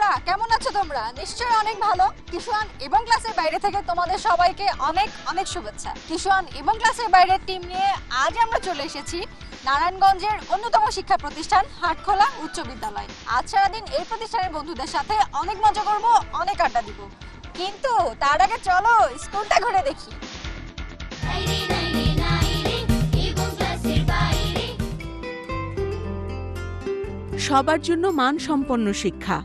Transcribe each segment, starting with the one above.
বন্ধুরা কেমন আছো তোমরা? নিশ্চয়ই অনেক ভালো। কিশোয়ান এবং ক্লাসের বাইরে থেকে তোমাদের সবাইকে অনেক অনেক শুভেচ্ছা। কিশোয়ান এবং ক্লাসের বাইরের টিম নিয়ে আজ আমরা চলে এসেছি নারায়ণগঞ্জের অন্যতম শিক্ষা প্রতিষ্ঠান হাটখোলা উচ্চ বিদ্যালয়। আজ সারাদিন এই প্রতিষ্ঠানের বন্ধুদের সাথে অনেক মজা করব, অনেক আড্ডা দিব, কিন্তু তার আগে চলো স্কুলটা ঘুরে দেখি। সবার জন্য মানসম্পন্ন শিক্ষা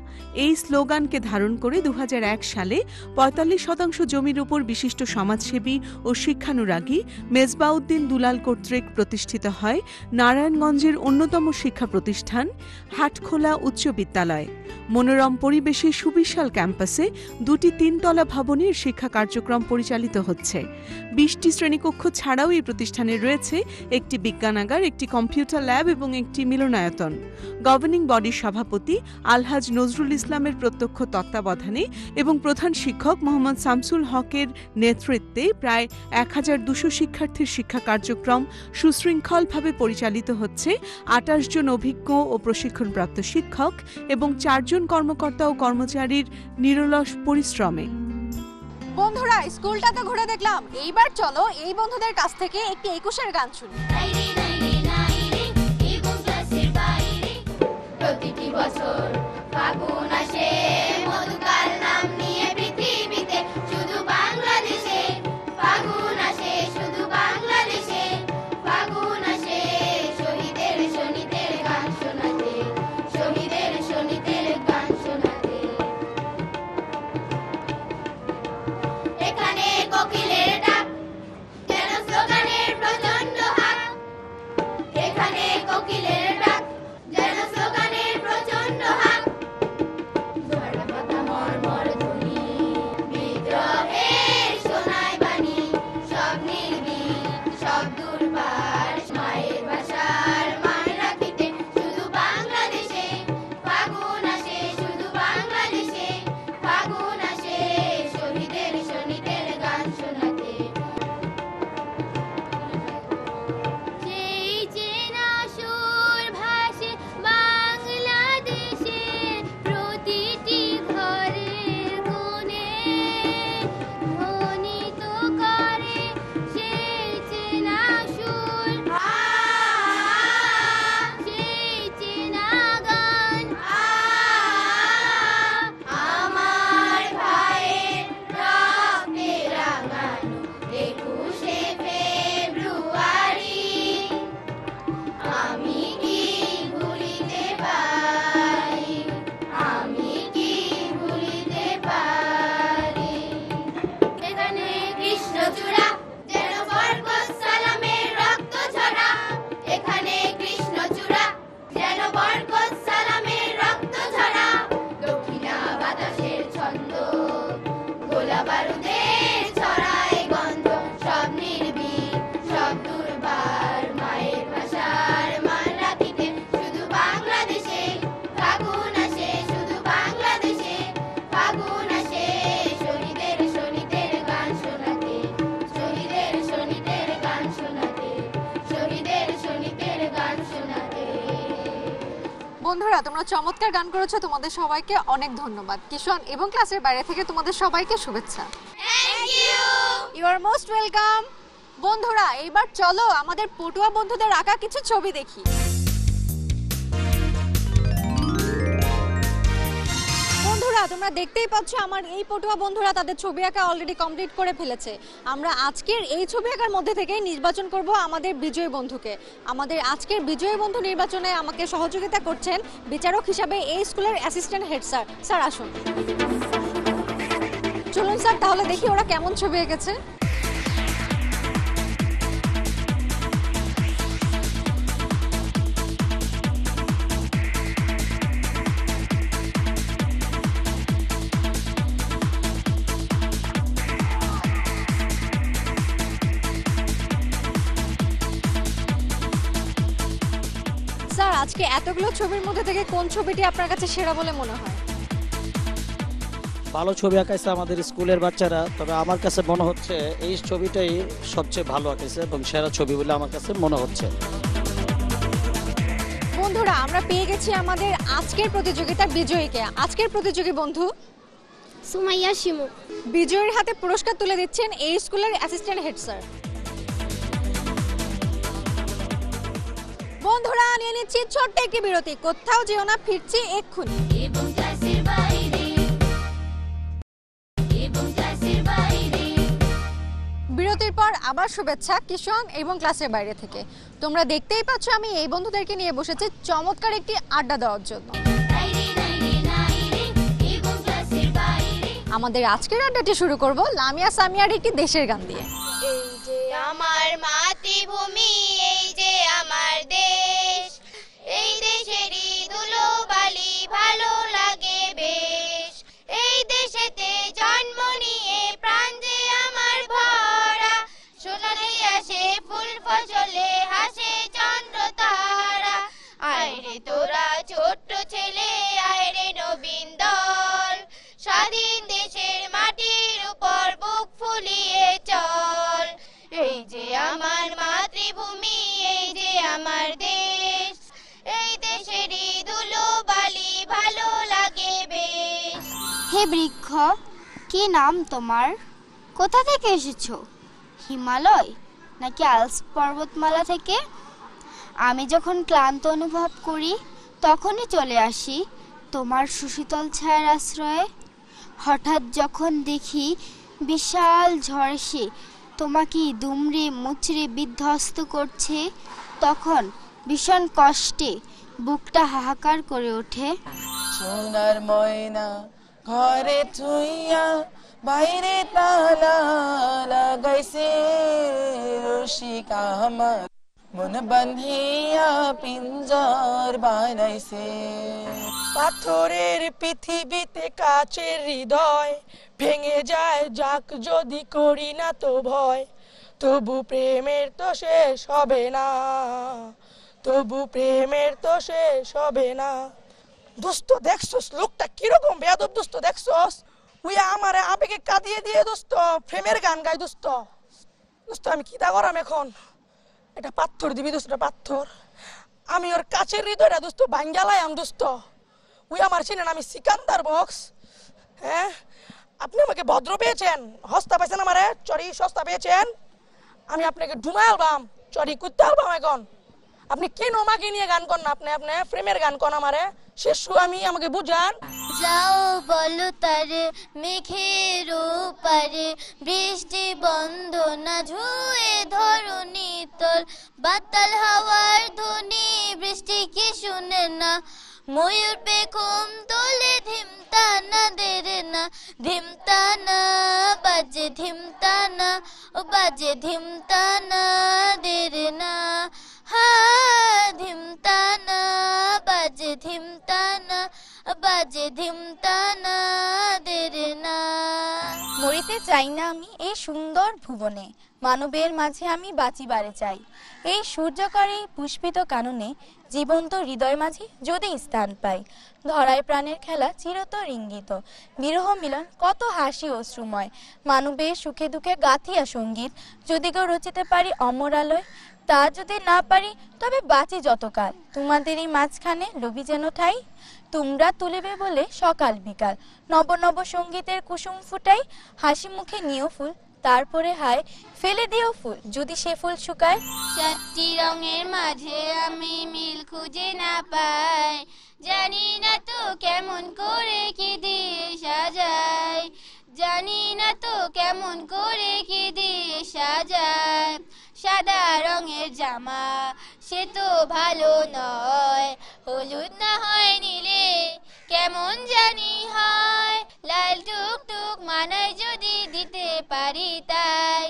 এই স্লোগানকে ধারণ করে 2001 সালে 45% জমির উপর বিশিষ্ট সমাজসেবী ও শিক্ষানুরাগী মেজবাউদ্দিন দুলাল কর্তৃক প্রতিষ্ঠিত হয় নারায়ণগঞ্জের অন্যতম শিক্ষা প্রতিষ্ঠান হাটখোলা উচ্চ বিদ্যালয়। মনোরম পরিবেশে সুবিশাল ক্যাম্পাসে দুটি 3তলা ভবনের শিক্ষা কার্যক্রম পরিচালিত হচ্ছে। 20টি শ্রেণীকক্ষ ছাড়াও এই প্রতিষ্ঠানে রয়েছে একটি বিজ্ঞানাগার, একটি কম্পিউটার ল্যাব এবং একটি মিলনায়তন। গভর্নিং বডির সভাপতি আলহাজ নজরুল ইসলামের প্রত্যক্ষ তত্ত্বাবধানে এবং প্রধান শিক্ষক মোহাম্মদ শামসুল হকের নেতৃত্বে প্রায় 1200 শিক্ষার্থীর শিক্ষা কার্যক্রম সুশৃঙ্খলভাবে পরিচালিত হচ্ছে 28 জন অভিজ্ঞ ও প্রশিক্ষণপ্রাপ্ত শিক্ষক এবং 4 জন কর্মকর্তা ও কর্মচারীর নিরলস পরিশ্রমে। বন্ধুরা স্কুলটা তো ঘুরে দেখলাম, এইবার চলো এই বন্ধুদের কাছ থেকে একটি 21-এর গান শুনি। প্রতিটি বছর ফাগুন আসে মধুকাল নাম নিয়ে পৃথিবীতে, শুধু বাংলাদেশে ফাগুন আসে, শুধু বাংলাদেশে ফাগুন আসে। শহীদের শহীদের গান শোনাতে, শহীদের শহীদের গান শোনাতে। এখানে কোকিলের ডাক যেন স্লোগানের প্রচন্ড হাক, এখানে কোকিলের ডাক যেন স্লোগানের প্রচন্ড হাক। ঝড় পাতা মর্মর ধ্বনি, বিদ্রোহের সোনায় বাণী, সব নির্ভীক সব দূরপার, মায়ের ভাষার মান রাখিতে, শুধু বাংলাদেশে ফাগুন আসে, শুধু বাংলাদেশে ফাগুন আসে। শহীদের শহীদের গান শোনাতে। সেই চেনা সুর ভাসে বাংলাদেশে প্রতিটি ঘরের কোণে, ধ্বনিত করে সেই চেনা সুর, সেই চেনা গান। আমার ভাইয়ের রক্তে রাঙানো 21শে ফেব্রুয়ারি, আমি কি ভুলিতে পারি, আমি কি ভুলিতে পারি। এখানে কৃষ্ণচূড়া যেন বরকত সালামের রক্ত ঝরা, এখানে কৃষ্ণচূড়া যেন বরকত সালামের রক্ত ঝরা। দক্ষিণা বাতাসের ছন্দ, গোলা বারুদের ছড়ায় গন্ধ, সব নির্ভীক সব দুর্বার, মায়ের ভাষার মান রাখিতে, শুধু বাংলাদেশে ফাগুন আসে, শুধু বাংলাদেশে ফাগুন আসে। শহীদের শহীদের গান শোনাতে, শহীদের শহীদের গান শোনাতে, শহীদের শহীদের গান শোনাতে। বন্ধুরা তোমরা চমৎকার গান করেছো, তোমাদের সবাইকে অনেক ধন্যবাদ। কিশোয়ান এবং ক্লাসের বাইরে থেকে তোমাদের সবাইকে শুভেচ্ছা। Thank you. You are most welcome. বন্ধুরা এইবার চলো আমাদের পটুয়া বন্ধুদের আঁকা কিছু ছবি দেখি। বন্ধুরা তোমরা দেখতেই পাচ্ছ আমার এই পটুয়া বন্ধুরা তাদের ছবি আঁকা অলরেডি কমপ্লিট করে ফেলেছে। আমরা আজকের এই ছবি আঁকার মধ্যে থেকেই নির্বাচন করব আমাদের বিজয়ী বন্ধুকে। আমাদের আজকের বিজয়ী বন্ধু নির্বাচনে আমাকে সহযোগিতা করছেন বিচারক হিসাবে এই স্কুলের অ্যাসিস্ট্যান্ট হেড স্যার। স্যার আসুন। চলুন স্যার তাহলে দেখি ওরা কেমন ছবি এঁকেছে। স্যার আজকে এতগুলো ছবির মধ্যে থেকে কোন ছবিটি আপনার কাছে সেরা বলে মনে হয়? ভালো ছবি আঁকাইছে আমাদের স্কুলের বাচ্চারা, তবে আমার কাছে মনে হচ্ছে এই ছবিটাই সবচেয়ে ভালো আঁকাইছে এবং সেরা ছবি বলে আমার কাছে মনে হচ্ছে। বন্ধুরা, আমরা পেয়ে গেছি আমাদের আজকের প্রতিযোগিতার বিজয়ীকে। আজকের প্রতিযোগী বন্ধু সুমাইয়া শিমু। বিজয়ীর হাতে পুরস্কার তুলে দিচ্ছেন এই স্কুলের অ্যাসিস্ট্যান্ট হেড স্যার। বন্ধুরা, নিয়ে নিচ্ছি ছোট্ট একটি বিরতি। কোথাও যেও না, ফিরছি এক্ষুনি। এবং ক্লাসের বাইরে, এবং ক্লাসের বাইরে। বিরতির পর আবার শুভেচ্ছা কিশোর এবং ক্লাসের বাইরে থেকে। তোমরা দেখতেই পাচ্ছ আমি এই বন্ধুদেরকে নিয়ে বসেছি চমৎকার একটি আড্ডা দেওয়ার জন্য। বাইরে নাইরে নাইরে, এবং ক্লাসের বাইরে। আমাদের আজকের আড্ডাটি শুরু করব লামিয়া সামিয়ার একটি দেশের গান দিয়ে। এই যে আমার মাতৃভূমি, এই যে আমার দেশ, এই দেশেরই ধুলোবালি ভালো লাগে বেশ। এই দেশেতে জন্ম নিয়ে প্রাণ যে আমার ভরা, সোনালি আসে ফুল ফসলে হাসে চন্দ্র তারা। আয়রে তোরা ছোট্ট ছেলে, আয়রে নবীন দল, স্বাধীন দেশের মাটির উপর বুক ফুলিয়ে চল। এই যে আমার মাতৃভূমি, এই যে আমার দেশ, এই দেশেরই ধুলোবালি ভালো লাগে বেশ। হে বৃক্ষ, কি নাম তোমার? কোথা থেকে এসেছো? হিমালয় নাকি আলস পর্বতমালা থেকে? আমি যখন ক্লান্ত অনুভব করি তখনই চলে আসি তোমার সুশীতল ছায়ার আশ্রয়ে। হঠাৎ যখন দেখি বিশাল ঝড় এসে তোমাকে দুমড়ে মুচড়ে বিধ্বস্ত করছে, তখন ভীষণ কষ্টে বুকটা হাহাকার করে ওঠে। সোনার ময়না ঘরে থুইয়া বাইরে তালা লাগাইছে, রসিক আমার মন বান্ধিয়া পিঞ্জর বানাইছে। পাথরের পৃথিবীতে কাচের হৃদয় ভেঙে যায় যাক যদি করি না তো ভয়, তবু প্রেমের তো শেষ হবে না, তবু প্রেমের তো শেষ হবে না। দোস্ত দেখছস লোকটা কিরকম বেয়াদব, দোস্ত দেখছস উই আমারে আবেগে কাঁদিয়ে দিয়ে দোস্ত প্রেমের গান গাই। দোস্ত দোস্ত আমি কি তা করাম এখন? এটা পাথর দিবি দোস্ত, পাথর। আমি ওর কাছের হৃদয়টা দোস্ত ভাঙ্গালাম দোস্ত। উই আমার চিনেন, আমি সিকান্দার বক্স। হ্যাঁ, আপনি আমাকে ভদ্র পেয়েছেন, হস্তা পেয়েছেন, আমারে চড়ি সস্তা পেয়েছেন। আমি আপনাকে ঢুমাই আলবাম, চড়ি কুত্তে আলবাম। এখন আপনি কেন আমাকে নিয়ে গান করেন? আপনি আপনি প্রেমের গান করেন আমারে শেষ আমি আমাকে বুঝান। যাও বলো তারে মেঘের পারে, বৃষ্টি বন্ধ না ঝুয়ে ধরণী তল, বাতাল হাওয়ার ধ্বনি বৃষ্টি কি শুনে না, ময়ূর পেখম তোলে ধিমতানা দেরে না, ধিমতানা বাজে ধিমতানা, ও বাজে ধিমতানা দেরে না, হা ধিমতানা বাজে ধিমতানা, বাজে ধিমতানা দেরে না। মরিতে চাই না আমি এই সুন্দর ভুবনে, মানবের মাঝে আমি বাঁচিবারে চাই। এই সূর্যকরে পুষ্পিত কাননে জীবন্ত হৃদয় মাঝে যদি স্থান পাই, ধরায় প্রাণের খেলা চিরতর ইঙ্গিত, বিরহ মিলন কত হাসি অশ্রুময়, মানবের সুখে দুঃখে গাথিয়া সঙ্গীত যদি কেউ রচিতে পারি অমর আলোয়, তা যদি না পারি তবে বাঁচি যতকাল তোমাদেরই মাঝখানে রবি যেন ঠাই। তোমরা তুলিবে বলে সকাল বিকাল নব নব সঙ্গীতের কুসুম ফুটাই, হাসি মুখে নিও ফুল তারপরে হায় ফেলে দিও ফুল যদি সে ফুল শুকায়। চারটি রঙের মাঝে আমি মিল খুঁজে না পাই, জানি না তো কেমন করে কি দিয়ে সাজাই, জানি না তো কেমন করে কি দিয়ে সাজাই। সাদা রঙের জামা সে তো ভালো নয়, হলুদ না হয় নীলে কেমন জানি হয়, লাল টুকটুক মানায় যদি দিতে পারি তাই,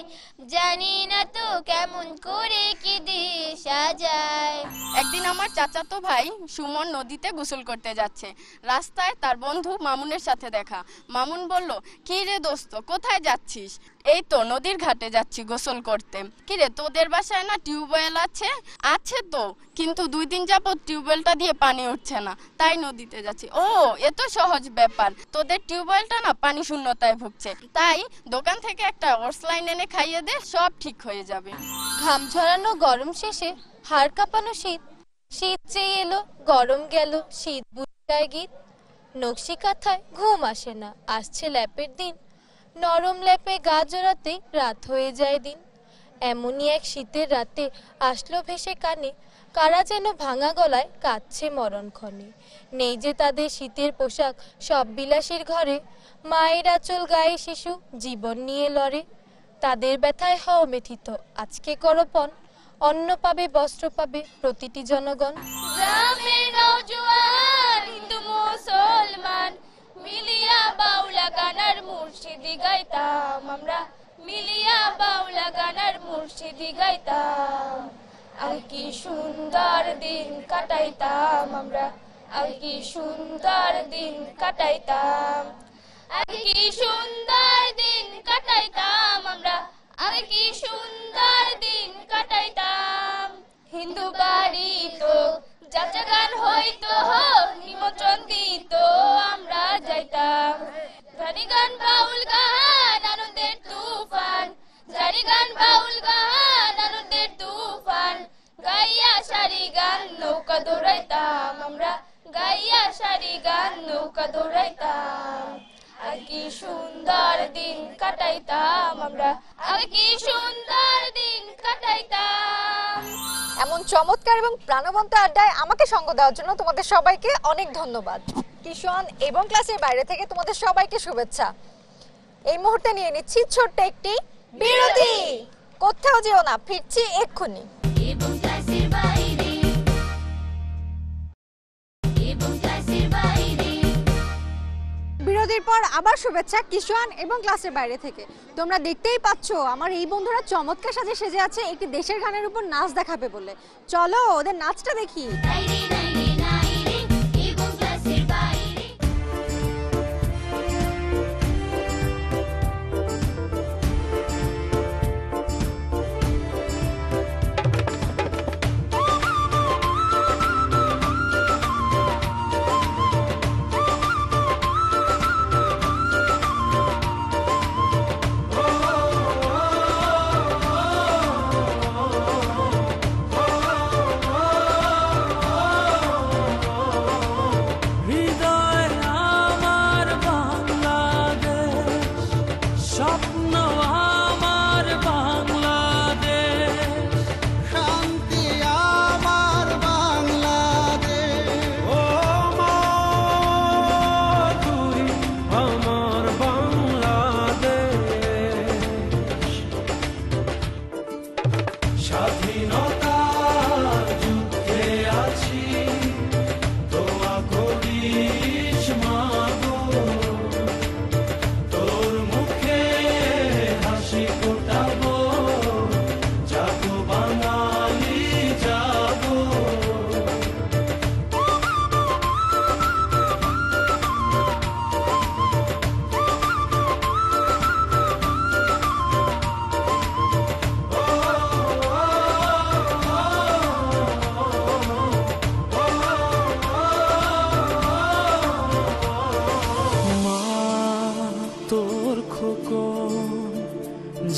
জানি না তো কেমন করে কি দিয়ে সাজায়। একদিন আমার চাচাতো ভাই সুমন নদীতে গোসল করতে যাচ্ছে, রাস্তায় তার বন্ধু মামুনের সাথে দেখা। মামুন বলল, কি রে দোস্ত কোথায় যাচ্ছিস? এই তো নদীর ঘাটে যাচ্ছি গোসল করতে। কি রে তোদের বাসায় না টিউবওয়েল আছে? আছে তো, কিন্তু 2 দিন যাবত টিউবওয়েলটা দিয়ে পানি উঠছে না, তাই নদীতে যাচ্ছি। ও এত সহজ ব্যাপার, তোদের টিউবওয়েলটা না পানি শূন্যতায় ভুগছে, তাই দোকান থেকে একটা ওর্সলাইন এনে খাইয়ে দে, সব ঠিক হয়ে যাবে। ঘাম ঝরানো গরম শেষে হাড় কাঁপানো শীত, শীত চেয়ে এলো গরম গেল শীত বুঝায় গীত, নকশি কাঁথায় ঘুম আসে না আসছে ল্যাপের দিন, নরম ল্যাপে গা জড়াতেই রাত হয়ে যায় দিন। এমনই এক শীতের রাতে আসলো ভেসে কানে কারা যেন ভাঙা গলায় কাঁদছে মরণক্ষণে। নেই যে তাদের শীতের পোশাক সব বিলাসীর ঘরে, মায়ের আঁচল গায়ে শিশু জীবন নিয়ে লড়ে। তাদের ব্যথায় হও ব্যথিত আজকে করপণ, অন্ন পাবে বস্ত্র পাবে প্রতিটি জনগণ। গ্রামের নওজোয়ান হিন্দু মুসলমান মিলিয়া বাউলা গানার মুর্শিদি গাইতাম আমরা, মিলিয়া বাউলা গানার মুর্শিদি গাইতাম। আগে কি সুন্দর দিন কাটাইতাম আমরা, আগে কি সুন্দর দিন কাটাইতাম, আগে কি সুন্দর দিন কাটাইতাম আমরা, আগে কি সুন্দর দিন কাটাইতাম। হিন্দু বাড়ি তো যাত্রা গান হইতো, নিমন্ত্রণ দিত আমরা যাইতাম। জারি গান বাউল গান আনন্দের তুফান, জারি গান বাউল গান আনন্দের তুফান, গাইয়া সারি গান নৌকা দৌড়াইতাম আমরা, গাইয়া সারি গান নৌকা দৌড়াইতাম। আগে কি সুন্দর দিন কাটাইতাম আমরা, আগে কি সুন্দর দিন কাটাইতাম। এমন চমৎকার এবং প্রাণবন্ত আড্ডায় আমাকে সঙ্গ দেওয়ার জন্য তোমাদের সবাইকে অনেক ধন্যবাদ। কিশোয়ান এবং ক্লাসের বাইরে থেকে তোমাদের সবাইকে শুভেচ্ছা। এই মুহূর্তে নিয়ে নিচ্ছি ছোট্ট একটি বিরতি। কোথাও যেও না, ফিরছি এক্ষুনি। এবং ক্লাসের বাইরে, এবং ক্লাসের বাইরে। বিরতির পর আবার শুভেচ্ছা কিশোয়ান এবং ক্লাসের বাইরে থেকে। তোমরা দেখতেই পাচ্ছ আমার এই বন্ধুরা চমৎকার সাজে সেজে আছে একটি দেশের গানের উপর নাচ দেখাবে বলে। চলো ওদের নাচটা দেখি। নাইরে নাইরে নাইরে এবং ক্লাসের বাইরে।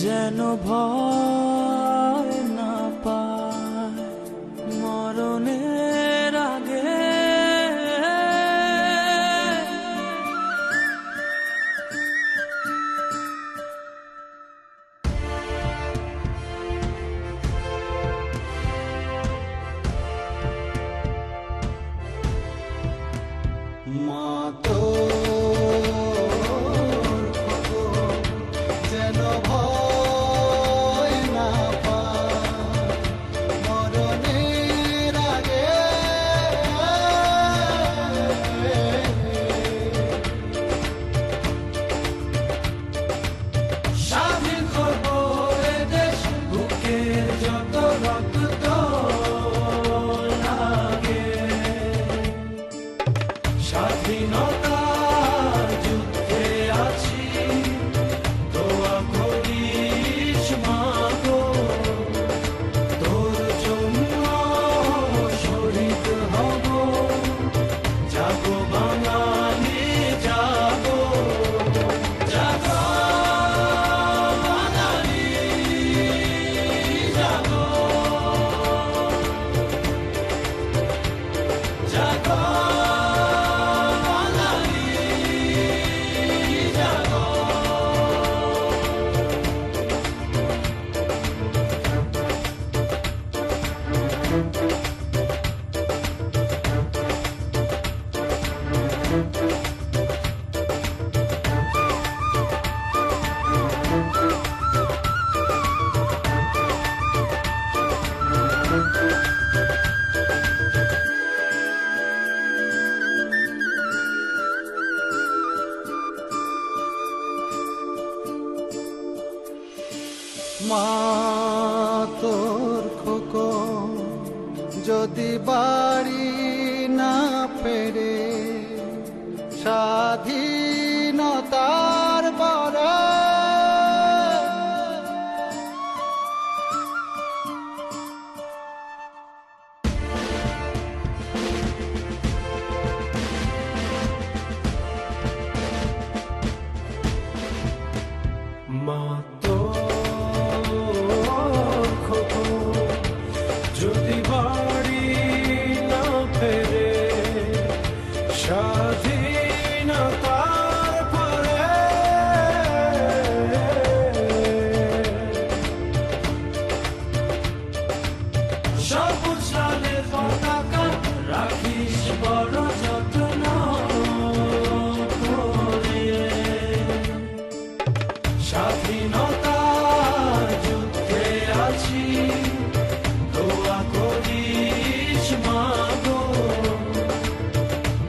যেন ভয় না পায় মরণের আগে। মা তো যেন ভয় না পায় মরণের আগে। স্বাধীন করবো এ দেশ, বুকের যত রক্ত লাগে। স্বাধীনতার যুদ্ধে আছি, দোয়া করিস মা গো, তোর জন্য শহীদ হব, জাগো বাঙালি জাগো, জাগো বাঙালি জাগো। জাগো বাঙালি জাগো। মা তোর খোকন যদি বাড়ি না ফেরে স্বাধীনতার পরে মা তোর খোকন যদি বাড়ি না ফেরে স্বাধীনতার পরে সবুজ লালের পতাকা রাখিস বড় যত্ন করে। স্বাধীনতার যুদ্ধে আছি দোয়া করিস মা গো।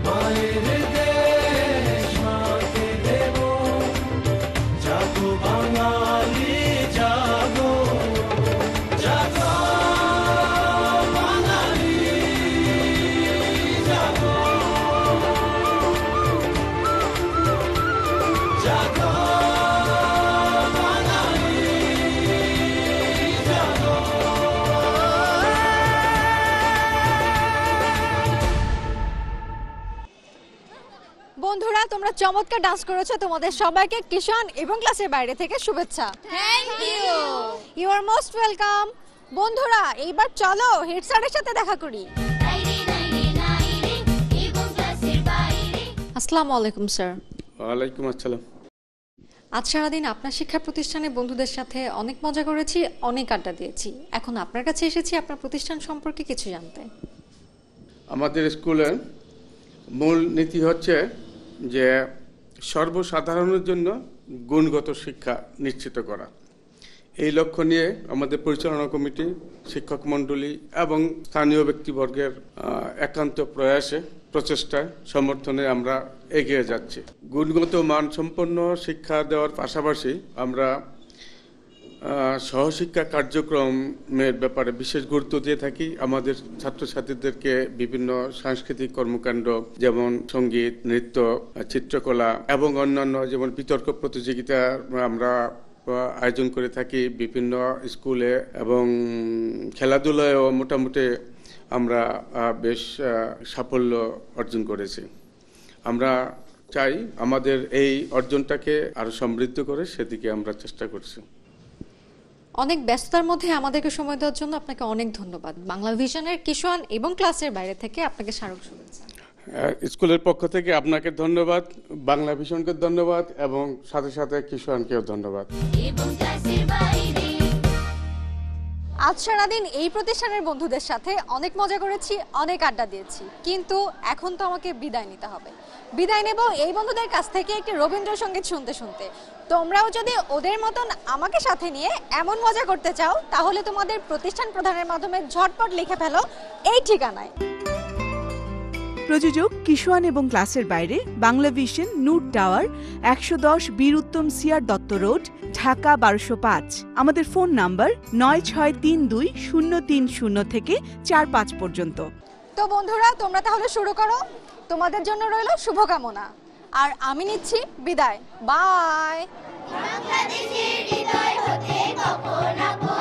মায়ের দেশ মাকে দেব জাগো বাঙালি জাগো জাগো বাঙালি জাগো জাগো বাঙালি জাগো। বন্ধুরা তোমরা চমৎকার ডান্স করেছো, তোমাদের সবাইকে কিষান এবং ক্লাসের বাইরে থেকে শুভেচ্ছা। Thank you. You are most welcome. বন্ধুরা এইবার চলো হেড স্যারের সাথে দেখা করি। আসসালামু আলাইকুম স্যার। ওয়ালাইকুম আসসালাম। আজ সারাদিন আপনার শিক্ষা প্রতিষ্ঠানে বন্ধুদের সাথে অনেক মজা করেছি, অনেক আড্ডা দিয়েছি। এখন আপনার কাছে এসেছি আপনার প্রতিষ্ঠান সম্পর্কে কিছু জানতে। আমাদের স্কুলের মূল নীতি হচ্ছে যে সর্বসাধারণের জন্য গুণগত শিক্ষা নিশ্চিত করা। এই লক্ষ্য নিয়ে আমাদের পরিচালনা কমিটি, শিক্ষক মণ্ডলী এবং স্থানীয় ব্যক্তিবর্গের একান্ত প্রয়াসে, প্রচেষ্টায়, সমর্থনে আমরা এগিয়ে যাচ্ছি। গুণগত মানসম্পন্ন শিক্ষা দেওয়ার পাশাপাশি আমরা সহশিক্ষা কার্যক্রমের ব্যাপারে বিশেষ গুরুত্ব দিয়ে থাকি। আমাদের ছাত্রছাত্রীদেরকে বিভিন্ন সাংস্কৃতিক কর্মকাণ্ড যেমন সঙ্গীত, নৃত্য, চিত্রকলা এবং অন্যান্য যেমন বিতর্ক প্রতিযোগিতা আমরা আয়োজন করে থাকি বিভিন্ন স্কুলে, এবং খেলাধুলায়ও মোটামুটি আমরা বেশ সাফল্য অর্জন করেছি। আমরা চাই আমাদের এই অর্জনটাকে আরো সমৃদ্ধ করে সেদিকে আমরা চেষ্টা করছি। অনেক ব্যস্ততার মধ্যে আমাদেরকে সময় দেওয়ার জন্য আপনাকে অনেক ধন্যবাদ। বাংলা ভিশনের কিষান এবং ক্লাসের বাইরে থেকে আপনাকে স্মারক শুভেচ্ছা। স্কুলের পক্ষ থেকে আপনাকে ধন্যবাদ, বাংলা ভিশনকে ধন্যবাদ এবং সাথে সাথে কিষানকেও ধন্যবাদ। আজ সারাদিন এই প্রতিষ্ঠানের বন্ধুদের সাথে অনেক মজা করেছি, অনেক আড্ডা দিয়েছি, কিন্তু এখন তো আমাকে বিদায় নিতে হবে। বিদায় নেব এই বন্ধুদের কাছ থেকে একটি রবীন্দ্রসঙ্গীত শুনতে শুনতে। তোমরাও যদি ওদের মতন আমাকে সাথে নিয়ে এমন মজা করতে চাও তাহলে তোমাদের প্রতিষ্ঠান প্রধানের মাধ্যমে ঝটপট লিখে ফেলো এই ঠিকানায়। প্রযোজক কিষান এবং ক্লাসের বাইরে, বাংলা ভিশন, নূর টাওয়ার, 110 বীর উত্তম সিআর দত্ত রোড, ঢাকা 1205। আমাদের ফোন নাম্বার 96320300 থেকে 45 পর্যন্ত। তো বন্ধুরা তোমরা তাহলে শুরু করো। তোমাদের জন্য রইল শুভকামনা, আর আমি নিচ্ছি বিদায়। বাই। বাংলাদেশের হৃদয় হতে কখনো